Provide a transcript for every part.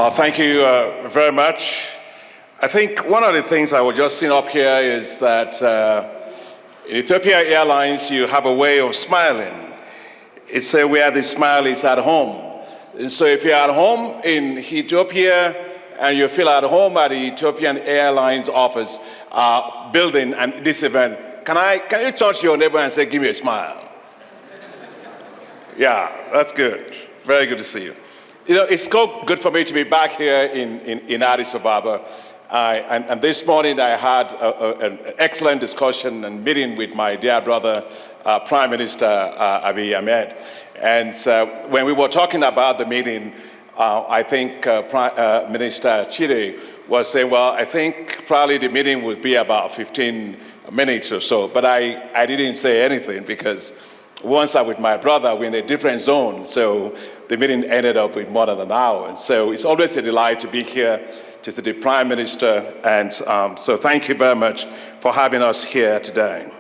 Thank you very much. I think one of the things I was just seeing up here is that in Ethiopian Airlines, you have a way of smiling. It's where the smile is at home. And so if you're at home in Ethiopia and you feel at home at the Ethiopian Airlines office building and this event, can you touch your neighbor and say, give me a smile? Yeah, that's good. Very good to see you. You know, it's so good for me to be back here in Addis Ababa. And this morning I had an excellent discussion and meeting with my dear brother, Prime Minister Abiy Ahmed. And when we were talking about the meeting, I think Prime Minister Chide was saying, well, I think probably the meeting would be about 15 minutes or so. But I didn't say anything because once I'm with my brother, we're in a different zone. So the meeting ended up with more than an hour. And so it's always a delight to be here to see the Prime Minister. And so thank you very much for having us here today.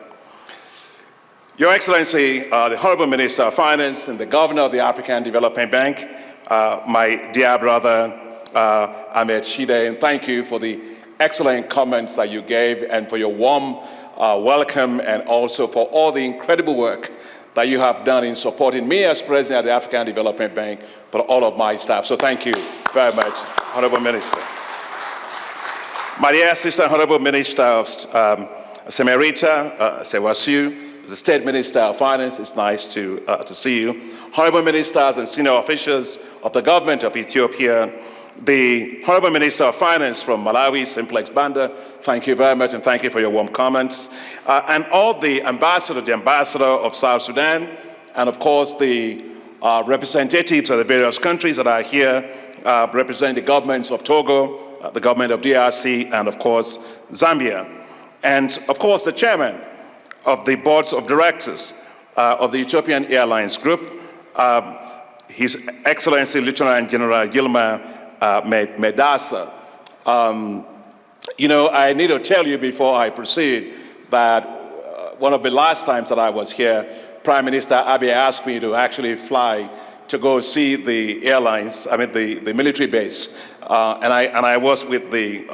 Your Excellency, the Honorable Minister of Finance and the Governor of the African Development Bank, my dear brother, Ahmed Chide, and thank you for the excellent comments that you gave and for your warm welcome and also for all the incredible work that you have done in supporting me as President of the African Development Bank, but all of my staff. So thank you very much, Honorable Minister. My dear Sister, Honorable Minister of Semerita, Sewasiu, the State Minister of Finance, it's nice to see you. Honorable Ministers and senior officials of the government of Ethiopia, the Honorable Minister of Finance from Malawi, Simplex Banda, thank you very much and thank you for your warm comments. And all the ambassador of South Sudan, and of course the representatives of the various countries that are here representing the governments of Togo, the government of DRC, and of course Zambia. And of course the chairman of the boards of directors of the Ethiopian Airlines Group, His Excellency Lieutenant General Yilma Medasa. You know, I need to tell you before I proceed that one of the last times that I was here, Prime Minister Abiy asked me to actually fly to go see the airlines, the military base. And I was with the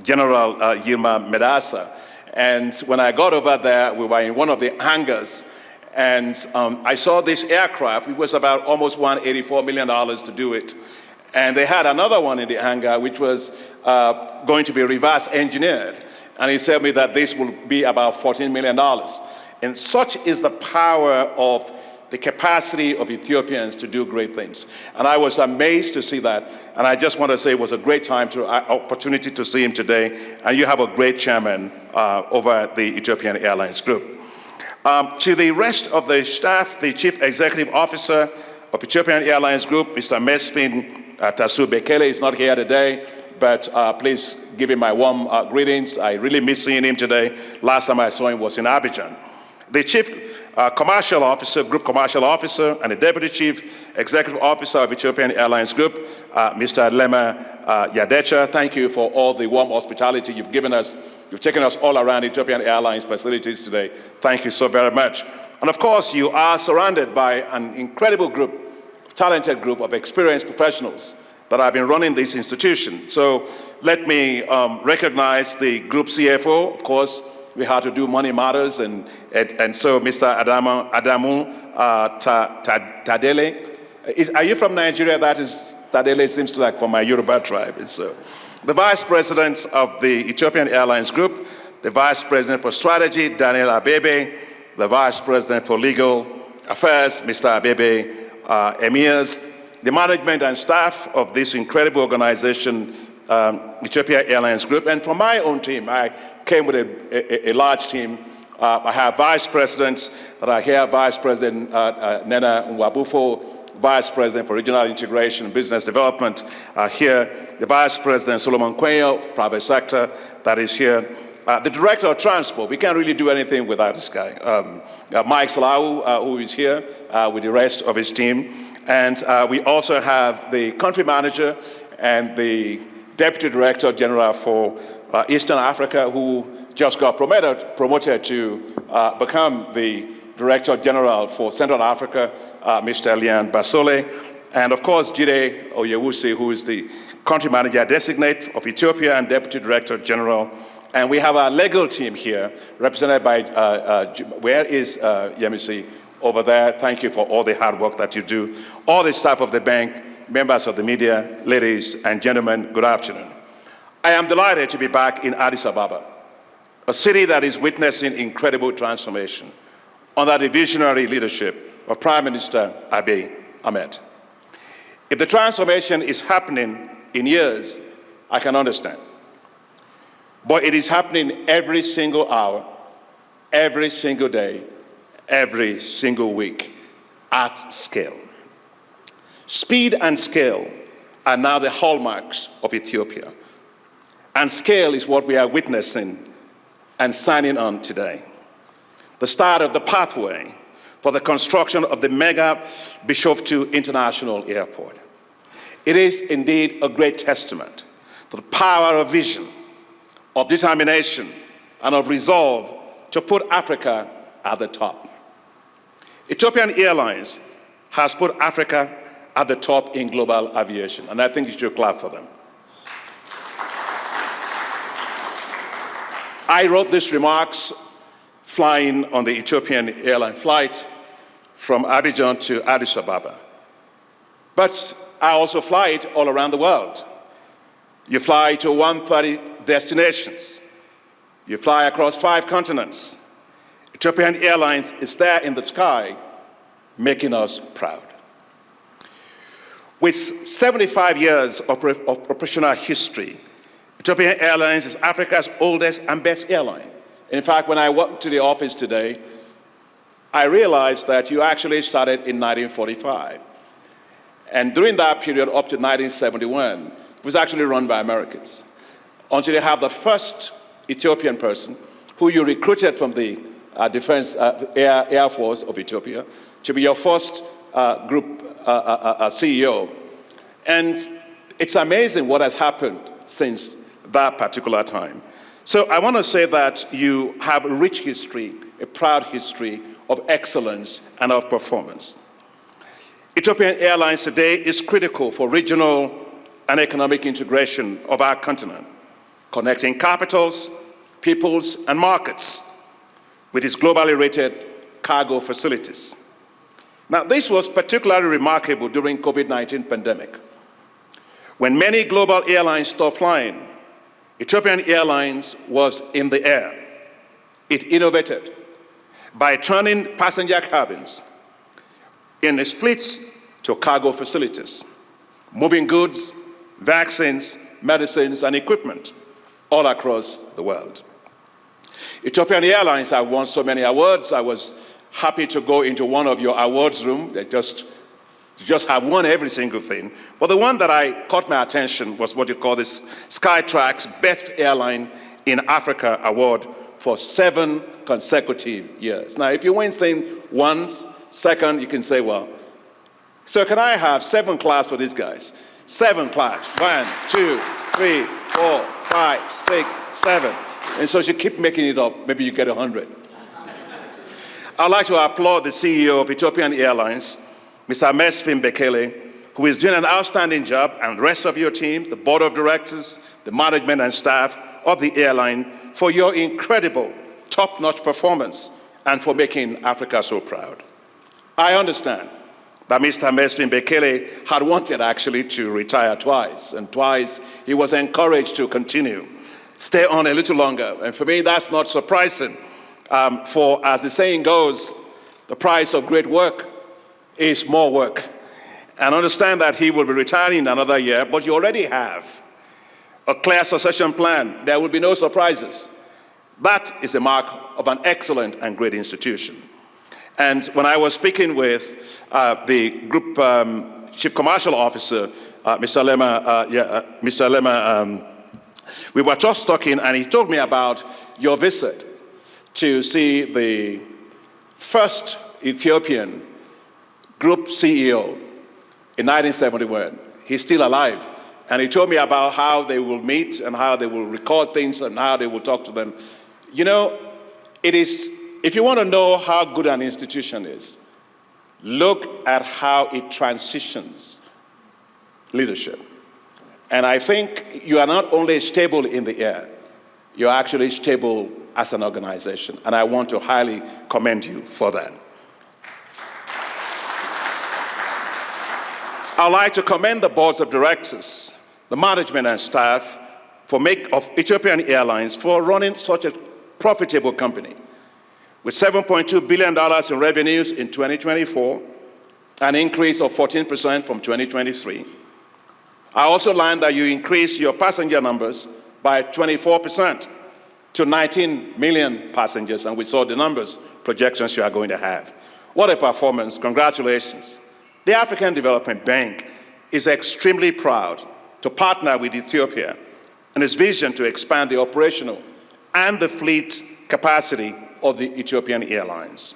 General Yilma Medasa. And when I got over there, we were in one of the hangars. And I saw this aircraft. It was about almost $184 million to do it. And they had another one in the hangar, which was going to be reverse engineered. And he said to me that this will be about $14 million. And such is the power of the capacity of Ethiopians to do great things. And I was amazed to see that. And I just want to say it was a great opportunity to see him today. And you have a great chairman over the Ethiopian Airlines Group. To the rest of the staff, the Chief Executive Officer of Ethiopian Airlines Group, Mr. Mesfin Tasu Bekele, is not here today, but please give him my warm greetings. I really miss seeing him today. Last time I saw him was in Abidjan. The Chief Commercial Officer, Group Commercial Officer, and the Deputy Chief Executive Officer of Ethiopian Airlines Group, Mr. Lema Yadecha, thank you for all the warm hospitality you've given us. You've taken us all around Ethiopian Airlines facilities today. Thank you so very much. And of course, you are surrounded by an incredible group, talented group of experienced professionals that have been running this institution. So let me recognize the group CFO. Of course, we had to do money matters, and so Mr. Adamu Tadele. Are you from Nigeria? That is, Tadele seems to like from my Yoruba tribe. It's the Vice President of the Ethiopian Airlines Group, the Vice President for Strategy, Daniel Abebe, the Vice President for Legal Affairs, Mr. Abebe Emirs, the management and staff of this incredible organization, Ethiopian Airlines Group, and from my own team. I came with a large team. I have vice presidents that are here, Vice President Nena Nwabufo, Vice President for Regional Integration and Business Development here, the Vice President Solomon Kweyo, private sector, that is here. The Director of Transport, we can't really do anything without this guy. Mike Salau, who is here with the rest of his team. And we also have the Country Manager and the Deputy Director General for Eastern Africa, who just got promoted to become the Director General for Central Africa, Mr. Lian Basole. and of course, Jide Oyewusi, who is the country manager designate of Ethiopia and Deputy Director General. And we have our legal team here, represented by, where is Yemisi? Over there. Thank you for all the hard work that you do. All the staff of the bank, members of the media, ladies and gentlemen, good afternoon. I am delighted to be back in Addis Ababa, a city that is witnessing incredible transformation under the visionary leadership of Prime Minister Abiy Ahmed. If the transformation is happening in years, I can understand. But it is happening every single hour, every single day, every single week at scale. Speed and scale are now the hallmarks of Ethiopia. And scale is what we are witnessing and signing on today. The start of the pathway for the construction of the mega Bishoftu International Airport. It is indeed a great testament to the power of vision, of determination, and of resolve to put Africa at the top. Ethiopian Airlines has put Africa at the top in global aviation, and I think you should clap for them. I wrote these remarks flying on the Ethiopian airline flight from Abidjan to Addis Ababa. But I also fly it all around the world. You fly to 130 destinations. You fly across 5 continents. Ethiopian Airlines is there in the sky, making us proud. With 75 years of operational history, Ethiopian Airlines is Africa's oldest and best airline. In fact, when I walked to the office today, I realized that you actually started in 1945. And during that period, up to 1971, it was actually run by Americans. Until you have the first Ethiopian person who you recruited from the Air Force of Ethiopia to be your first group CEO. And it's amazing what has happened since that particular time. So I want to say that you have a rich history, a proud history of excellence and of performance. Ethiopian Airlines today is critical for regional and economic integration of our continent, connecting capitals, peoples, and markets with its globally rated cargo facilities. Now, this was particularly remarkable during COVID-19 pandemic. When many global airlines stopped flying, Ethiopian Airlines was in the air. It innovated by turning passenger cabins in its fleets to cargo facilities, moving goods, vaccines, medicines, and equipment all across the world. Ethiopian Airlines have won so many awards. I was happy to go into one of your awards room. They just have won every single thing. But the one that caught my attention was what you call this Skytrax Best Airline in Africa Award for 7 consecutive years. Now, if you win thing once, second, you can say, well, so can I have 7 claps for these guys? 7 claps. 1, 2, 3, 4, 5, 6, 7. And so you keep making it up, maybe you get 100. I'd like to applaud the CEO of Ethiopian Airlines, Mr. Mesfin Bekele, who is doing an outstanding job, and the rest of your team, the board of directors, the management and staff of the airline, for your incredible top-notch performance and for making Africa so proud. I understand that Mr. Mesfin Bekele had wanted actually to retire twice, and twice he was encouraged to continue, stay on a little longer. And for me, that's not surprising. For as the saying goes, the price of great work is more work. And understand that he will be retiring in another year, but you already have a clear succession plan. There will be no surprises. That is a mark of an excellent and great institution. And when I was speaking with the group chief commercial officer, Mr. Lema, we were just talking, and he told me about your visit to see the first Ethiopian group CEO in 1971. He's still alive. And he told me about how they will meet and how they will record things and how they will talk to them. You know, it is, if you want to know how good an institution is, look at how it transitions leadership. And I think you are not only stable in the air, you're actually stable as an organization. And I want to highly commend you for that. I'd like to commend the boards of directors, the management and staff of Ethiopian Airlines for running such a profitable company. With $7.2 billion in revenues in 2024, an increase of 14% from 2023. I also learned that you increased your passenger numbers by 24% to 19 million passengers, and we saw the numbers, projections you are going to have. What a performance, congratulations. The African Development Bank is extremely proud to partner with Ethiopia and its vision to expand the operational and the fleet capacity of the Ethiopian Airlines.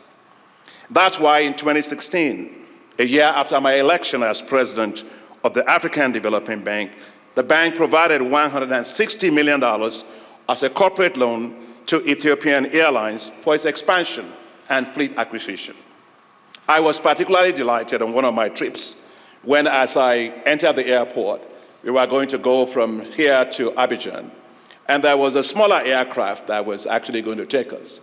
That's why in 2016, a year after my election as president of the African Development Bank, the bank provided $160 million as a corporate loan to Ethiopian Airlines for its expansion and fleet acquisition. I was particularly delighted on one of my trips when, as I entered the airport, we were going to go from here to Abidjan, and there was a smaller aircraft that was actually going to take us.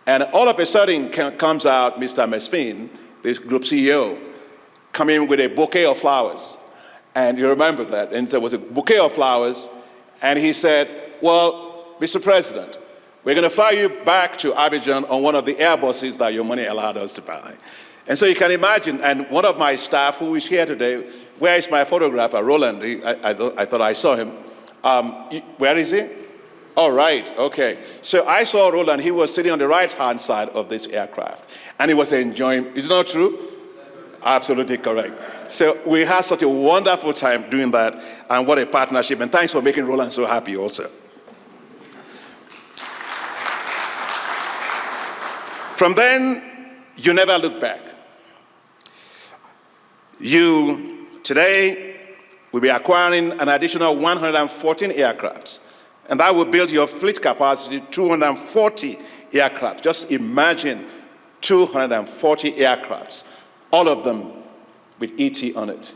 And all of a sudden comes out Mr. Mesfin, this group CEO, coming with a bouquet of flowers. And you remember that. And there was a bouquet of flowers, and he said, well, Mr. President, we're going to fly you back to Abidjan on one of the Airbuses that your money allowed us to buy. And so you can imagine, and one of my staff who is here today, where is my photographer, Roland? I thought I saw him. Where is he? All right, okay. So I saw Roland, he was sitting on the right-hand side of this aircraft, and he was enjoying, is it not true? Absolutely correct. So we had such a wonderful time doing that, and what a partnership, and thanks for making Roland so happy also. From then, you never look back. You, today, will be acquiring an additional 114 aircrafts, and that will build your fleet capacity to 240 aircraft. Just imagine 240 aircrafts, all of them with ET on it,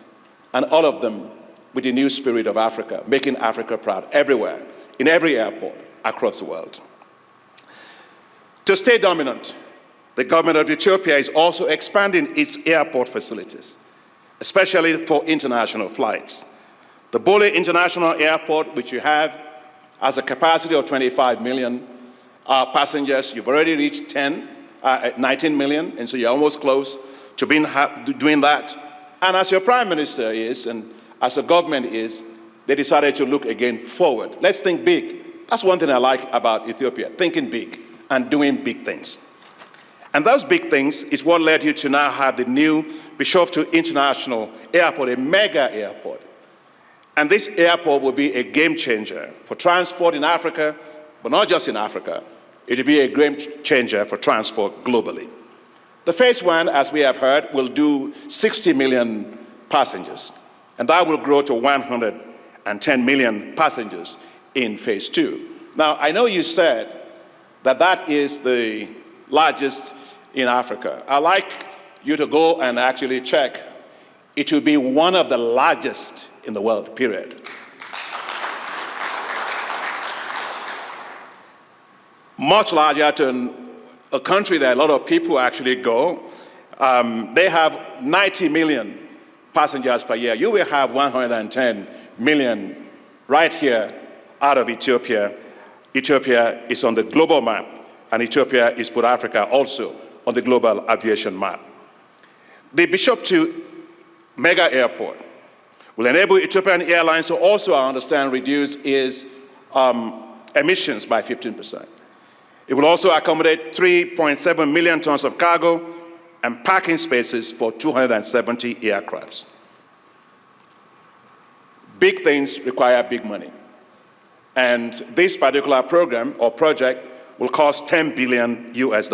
and all of them with the new spirit of Africa, making Africa proud everywhere, in every airport across the world. To stay dominant, the government of Ethiopia is also expanding its airport facilities, especially for international flights. The Bole International Airport, which you have, has a capacity of 25 million passengers. You've already reached 19 million, and so you're almost close to doing that. And as your prime minister is, and as a government is, they decided to look again forward. Let's think big. That's one thing I like about Ethiopia, thinking big and doing big things. And those big things is what led you to now have the new Bishoftu International Airport, a mega airport. And this airport will be a game changer for transport in Africa, but not just in Africa. It will be a game changer for transport globally. The phase one, as we have heard, will do 60 million passengers, and that will grow to 110 million passengers in phase two. Now, I know you said that that is the largest in Africa. I'd like you to go and actually check. It will be one of the largest in the world, period. Much larger than a country that a lot of people actually go. They have 90 million passengers per year. You will have 110 million right here out of Ethiopia. Ethiopia is on the global map, and Ethiopia is put Africa also on the global aviation map. The Bishoftu Mega Airport will enable Ethiopian Airlines to also, I understand, reduce its emissions by 15%. It will also accommodate 3.7 million tons of cargo and parking spaces for 270 aircrafts. Big things require big money. And this particular program or project will cost $10 billion US.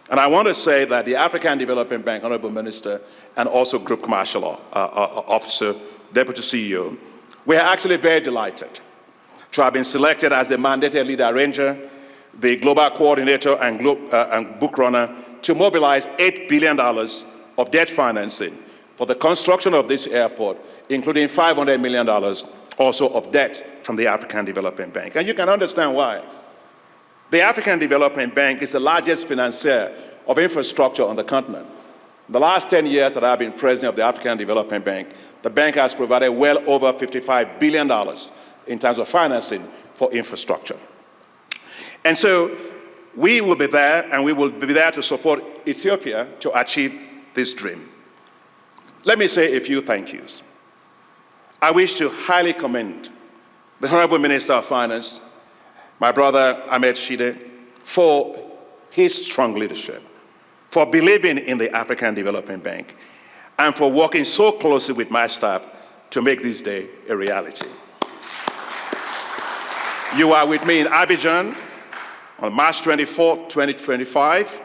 And I want to say that the African Development Bank, Honorable Minister, and also Group Commercial Officer, Deputy CEO, we are actually very delighted to have been selected as the mandated lead arranger, the global coordinator and book runner to mobilize $8 billion of debt financing for the construction of this airport, including $500 million also of debt from the African Development Bank. And you can understand why. The African Development Bank is the largest financier of infrastructure on the continent. In the last 10 years that I've been president of the African Development Bank, the bank has provided well over $55 billion in terms of financing for infrastructure. And so we will be there, and we will be there to support Ethiopia to achieve this dream. Let me say a few thank yous. I wish to highly commend the Honorable Minister of Finance, my brother Ahmed Shide, for his strong leadership, for believing in the African Development Bank, and for working so closely with my staff to make this day a reality. You are with me in Abidjan on March 24, 2025,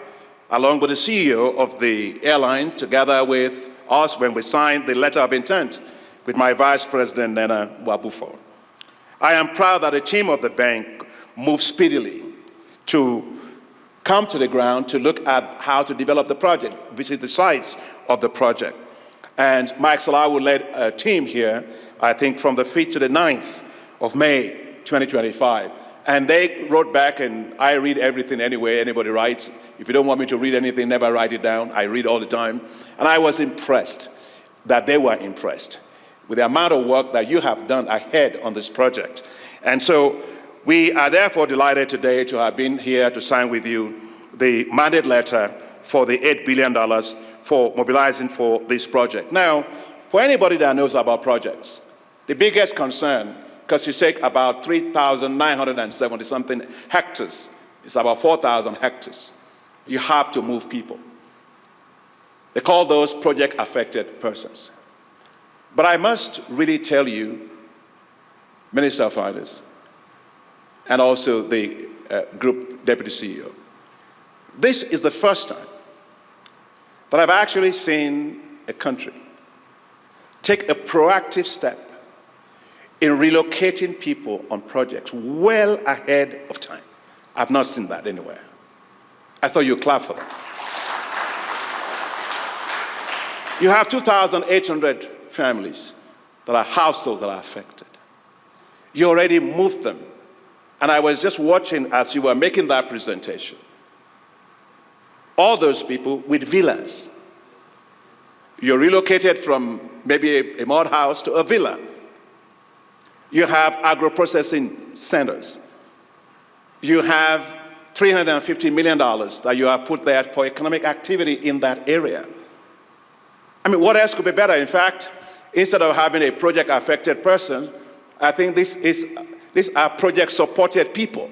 along with the CEO of the airline, together with us when we signed the letter of intent with my Vice President, Nana Wabufo. I am proud that the team of the bank moved speedily to come to the ground to look at how to develop the project, visit the sites of the project. And Mike Salawu led a team here, I think from the 5th to the 9th of May, 2025. And they wrote back, and I read everything anyway, anybody writes. If you don't want me to read anything, never write it down. I read all the time. And I was impressed that they were impressed with the amount of work that you have done ahead on this project. And so we are therefore delighted today to have been here to sign with you the mandate letter for the $8 billion for mobilizing for this project. Now, for anybody that knows about projects, the biggest concern, because you take about 3,970 something hectares, it's about 4,000 hectares, you have to move people. They call those project affected persons. But I must really tell you, Minister of Finance, and also the group deputy CEO, this is the first time that I've actually seen a country take a proactive step in relocating people on projects well ahead of time. I've not seen that anywhere. I thought you'd clap for that. You have 2,800 families that are households that are affected. You already moved them. And I was just watching as you were making that presentation. All those people with villas. You're relocated from maybe a mud house to a villa. You have agro-processing centers. You have $350 million that you have put there for economic activity in that area. I mean, what else could be better? In fact, instead of having a project-affected person, I think these are project-supported people.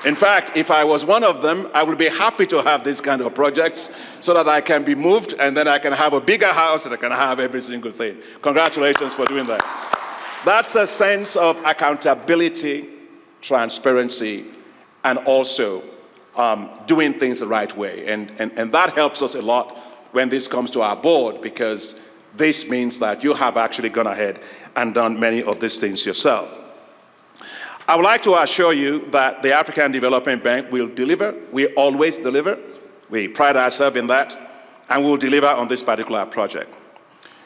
In fact, if I was one of them, I would be happy to have these kind of projects so that I can be moved and then I can have a bigger house and I can have every single thing. Congratulations for doing that. That's a sense of accountability, transparency, and also doing things the right way. And that helps us a lot when this comes to our board, because this means that you have actually gone ahead and done many of these things yourself. I would like to assure you that the African Development Bank will deliver. We always deliver. We pride ourselves in that, and we'll deliver on this particular project.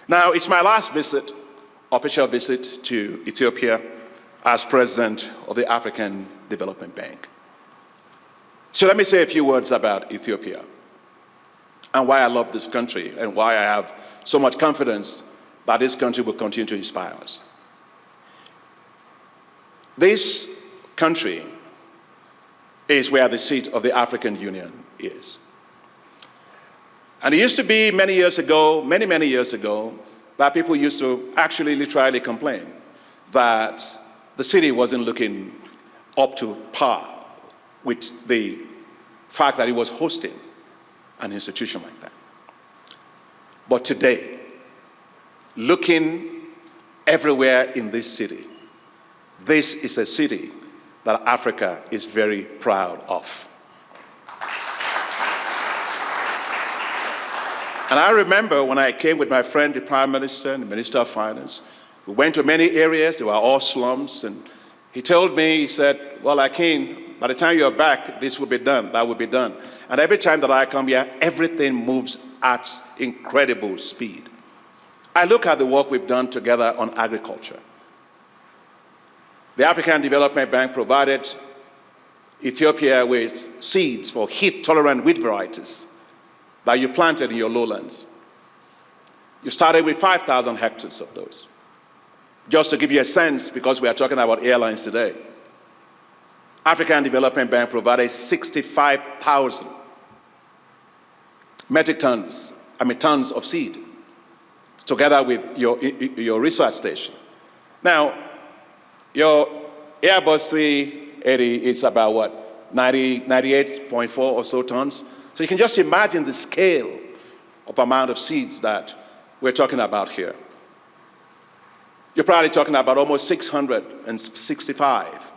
Now, it's my last visit, official visit to Ethiopia as president of the African Development Bank. So let me say a few words about Ethiopia and why I love this country and why I have so much confidence that this country will continue to inspire us. This country is where the seat of the African Union is. And it used to be many years ago, many years ago, that people used to actually literally complain that the city wasn't looking up to par with the fact that it was hosting an institution like that. But today, looking everywhere in this city, this is a city that Africa is very proud of. And I remember when I came with my friend, the Prime Minister and the Minister of Finance, we went to many areas, they were all slums, and he told me, he said, well, Akin, by the time you're back, this will be done, that will be done. And every time that I come here, everything moves at incredible speed. I look at the work we've done together on agriculture. The African Development Bank provided Ethiopia with seeds for heat-tolerant wheat varieties that you planted in your lowlands. You started with 5,000 hectares of those. Just to give you a sense, because we are talking about airlines today, African Development Bank provided 65,000 metric tons, tons of seed, together with your research station. Now, your Airbus 380 is about what, 98.4 or so tons? So you can just imagine the scale of amount of seeds that we're talking about here. You're probably talking about almost 665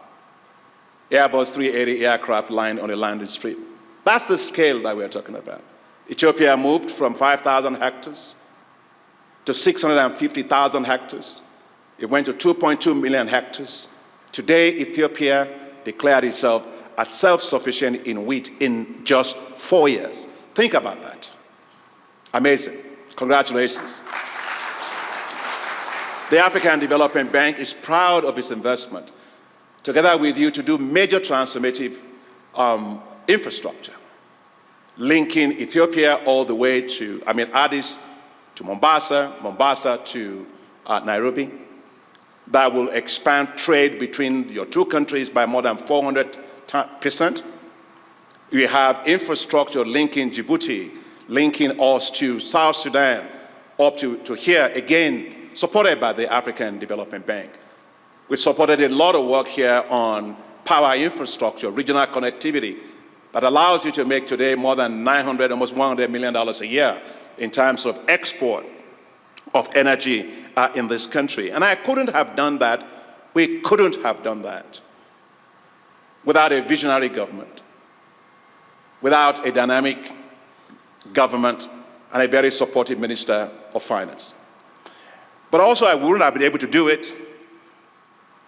Airbus 380 aircraft lying on a landing strip. That's the scale that we're talking about. Ethiopia moved from 5,000 hectares to 650,000 hectares. It went to 2.2 million hectares. Today, Ethiopia declared itself as self-sufficient in wheat in just 4 years. Think about that. Amazing. Congratulations. The African Development Bank is proud of its investment, together with you, to do major transformative infrastructure, linking Ethiopia all the way to, Addis to Mombasa, Mombasa to Nairobi. That will expand trade between your two countries by more than 400%. We have infrastructure linking Djibouti, linking us to South Sudan, up to here, again, supported by the African Development Bank. We supported a lot of work here on power infrastructure, regional connectivity, that allows you to make today more than $900, almost $100 million a year in terms of export of energy in this country. And I couldn't have done that, we couldn't have done that without a visionary government, without a dynamic government and a very supportive Minister of Finance. But also I wouldn't have been able to do it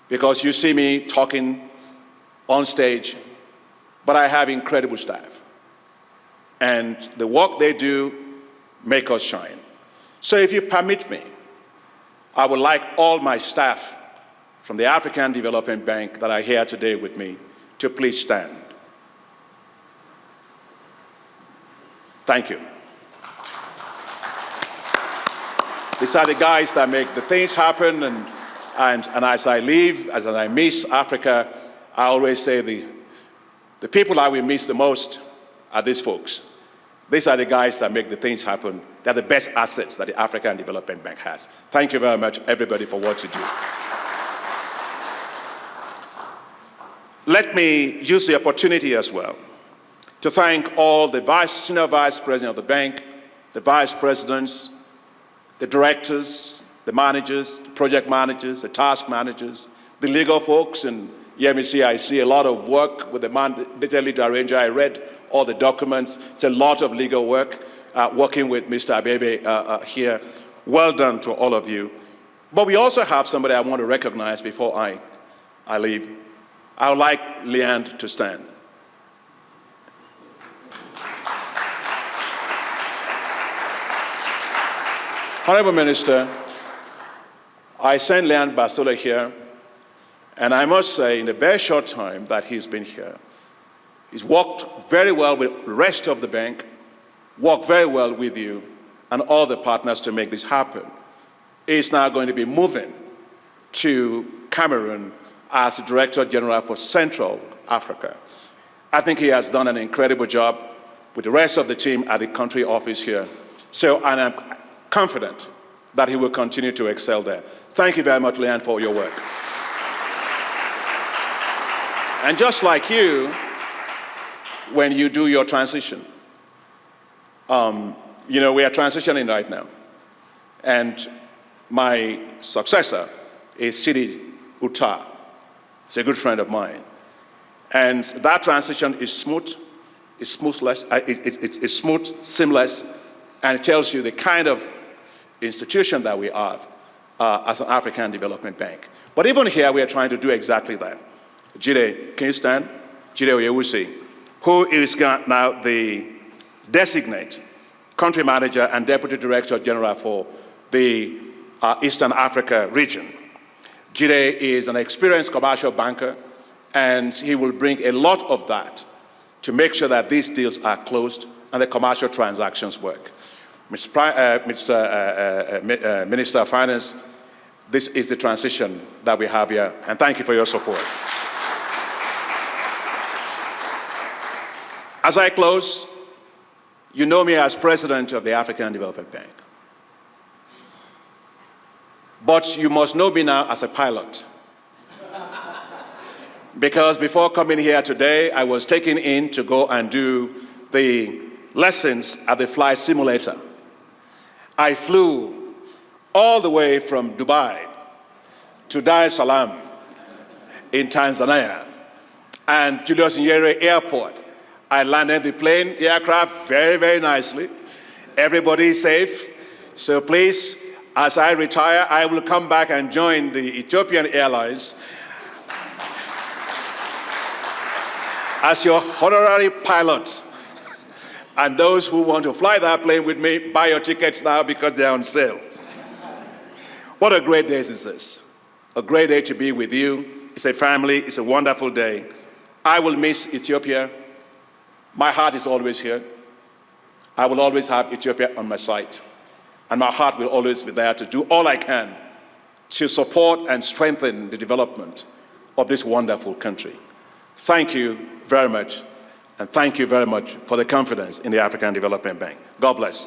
because you see me talking on stage, but I have incredible staff. And the work they do make us shine. So if you permit me, I would like all my staff from the African Development Bank that are here today with me to please stand. Thank you. These are the guys that make the things happen, and as I leave, as I miss Africa, I always say the people I will miss the most are these folks. These are the guys that make the things happen. They're the best assets that the African Development Bank has. Thank you very much, everybody, for what you do. Let me use the opportunity as well to thank all the senior vice president of the bank, the vice presidents, the directors, the managers, the project managers, the task managers, the legal folks, and see, I see a lot of work with the data lead arranger. I read all the documents. It's a lot of legal work, working with Mr. Abebe here. Well done to all of you. But we also have somebody I want to recognize before I leave. I would like Leanne to stand. Honorable Minister, I sent Leanne Basula here, and I must say, in a very short time that he's been here, he's worked very well with the rest of the bank, worked very well with you and all the partners to make this happen. He's now going to be moving to Cameroon as the Director General for Central Africa. I think he has done an incredible job with the rest of the team at the country office here. So, and I'm confident that he will continue to excel there. Thank you very much, Leanne, for your work. And just like you, when you do your transition, we are transitioning right now. And my successor is Sidi Uta. He's a good friend of mine. And that transition is smooth, it's smooth, seamless, and it tells you the kind of institution that we have as an African Development Bank. But even here, we are trying to do exactly that. Jide, can you stand? Jide Oyewusi, who is now the designate country manager and deputy director general for the Eastern Africa region. Jide is an experienced commercial banker, and he will bring a lot of that to make sure that these deals are closed and the commercial transactions work. Mr. Minister of Finance, this is the transition that we have here, and thank you for your support. As I close, you know me as president of the African Development Bank. But you must know me now as a pilot. Because before coming here today, I was taken in to go and do the lessons at the flight simulator. I flew all the way from Dubai to Dar es Salaam in Tanzania and Julius Nyerere Airport. I landed the aircraft very, very nicely. Everybody is safe. So please, as I retire, I will come back and join the Ethiopian Airlines as your honorary pilot. And those who want to fly that plane with me, buy your tickets now because they're on sale. What a great day is this. A great day to be with you. It's a family, it's a wonderful day. I will miss Ethiopia. My heart is always here. I will always have Ethiopia on my side. And my heart will always be there to do all I can to support and strengthen the development of this wonderful country. Thank you very much. And thank you very much for the confidence in the African Development Bank. God bless.